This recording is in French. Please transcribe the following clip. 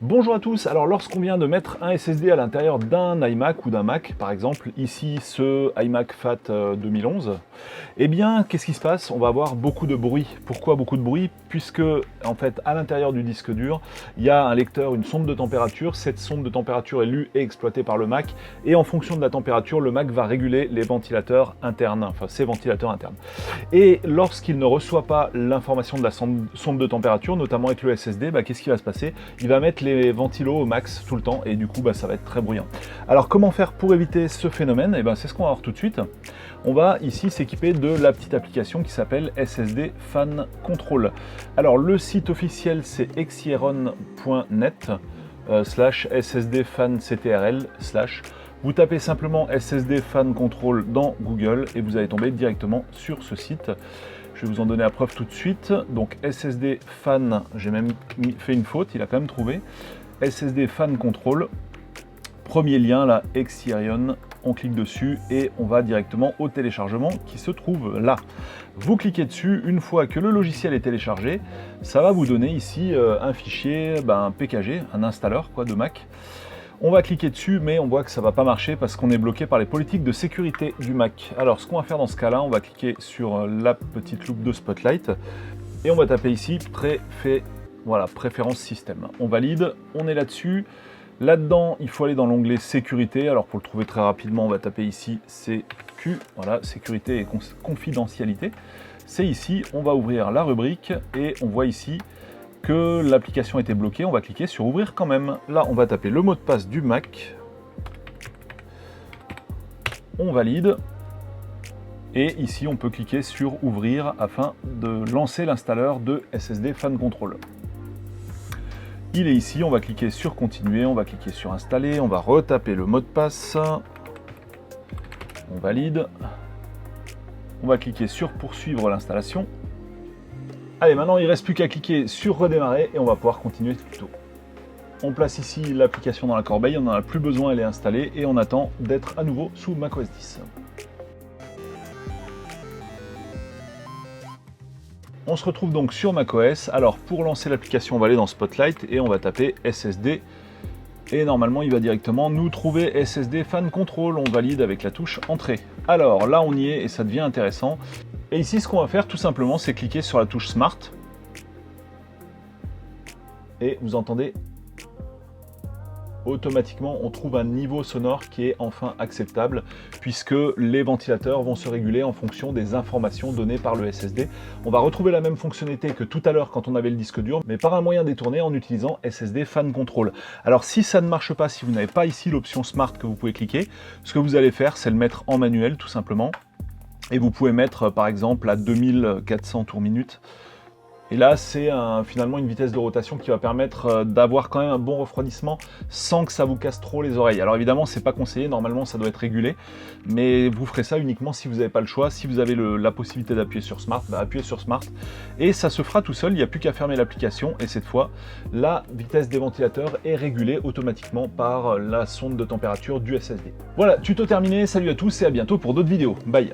Bonjour à tous, alors lorsqu'on vient de mettre un SSD à l'intérieur d'un iMac ou d'un Mac, par exemple, ici ce iMac FAT 2011, eh bien, qu'est-ce qui se passe? On va avoir beaucoup de bruit. Pourquoi beaucoup de bruit? Puisque, en fait, à l'intérieur du disque dur, il y a un lecteur, une sonde de température. Cette sonde de température est lue et exploitée par le Mac, et en fonction de la température, le Mac va réguler les ventilateurs internes, enfin ses ventilateurs internes. Et lorsqu'il ne reçoit pas l'information de la sonde de température, notamment avec le SSD, qu'est-ce qui va se passer? Il va mettre les ventilos au max tout le temps et du coup ça va être très bruyant. Alors comment faire pour éviter ce phénomène? C'est ce qu'on va voir tout de suite. On va ici s'équiper de la petite application qui s'appelle SSD Fan Control. Alors le site officiel c'est exieron.net /SSD Fan CTRL / vous tapez simplement SSD Fan Control dans Google et vous allez tomber directement sur ce site. Je vais vous en donner la preuve tout de suite. Donc SSD Fan, j'ai même fait une faute, il a quand même trouvé. SSD Fan Control, premier lien là, Exyrion, on clique dessus et on va directement au téléchargement qui se trouve là. Vous cliquez dessus, une fois que le logiciel est téléchargé, ça va vous donner ici un fichier, un PKG, un installeur de Mac. On va cliquer dessus, mais on voit que ça ne va pas marcher parce qu'on est bloqué par les politiques de sécurité du Mac. Alors, ce qu'on va faire dans ce cas-là, on va cliquer sur la petite loupe de Spotlight et on va taper ici préférence système. On valide, on est là-dessus. Là-dedans, il faut aller dans l'onglet sécurité. Alors, pour le trouver très rapidement, on va taper ici CQ, voilà, sécurité et confidentialité. C'est ici, on va ouvrir la rubrique et on voit ici que l'application était bloquée, on va cliquer sur ouvrir quand même. Là, on va taper le mot de passe du Mac. On valide. Et ici, on peut cliquer sur ouvrir afin de lancer l'installeur de SSD Fan Control. Il est ici, on va cliquer sur continuer, on va cliquer sur installer, on va retaper le mot de passe. On valide. On va cliquer sur poursuivre l'installation. Allez, maintenant il ne reste plus qu'à cliquer sur redémarrer et on va pouvoir continuer le tuto. On place ici l'application dans la corbeille, on n'en a plus besoin, elle est installée et on attend d'être à nouveau sous macOS 10. On se retrouve donc sur macOS. Alors pour lancer l'application, on va aller dans Spotlight et on va taper SSD. Et normalement, il va directement nous trouver SSD Fan Control. On valide avec la touche Entrée. Alors là, on y est et ça devient intéressant. Et ici, ce qu'on va faire tout simplement, c'est cliquer sur la touche Smart. Et vous entendez, automatiquement, on trouve un niveau sonore qui est enfin acceptable, puisque les ventilateurs vont se réguler en fonction des informations données par le SSD. On va retrouver la même fonctionnalité que tout à l'heure quand on avait le disque dur, mais par un moyen détourné en utilisant SSD Fan Control. Alors si ça ne marche pas, si vous n'avez pas ici l'option Smart que vous pouvez cliquer, ce que vous allez faire, c'est le mettre en manuel tout simplement. Et vous pouvez mettre par exemple à 2400 tours minute. Et là, c'est finalement une vitesse de rotation qui va permettre d'avoir quand même un bon refroidissement sans que ça vous casse trop les oreilles. Alors évidemment, c'est pas conseillé, normalement ça doit être régulé, mais vous ferez ça uniquement si vous n'avez pas le choix. Si vous avez la possibilité d'appuyer sur Smart, appuyez sur Smart et ça se fera tout seul, il n'y a plus qu'à fermer l'application et cette fois, la vitesse des ventilateurs est régulée automatiquement par la sonde de température du SSD. Voilà, tuto terminé, salut à tous et à bientôt pour d'autres vidéos. Bye!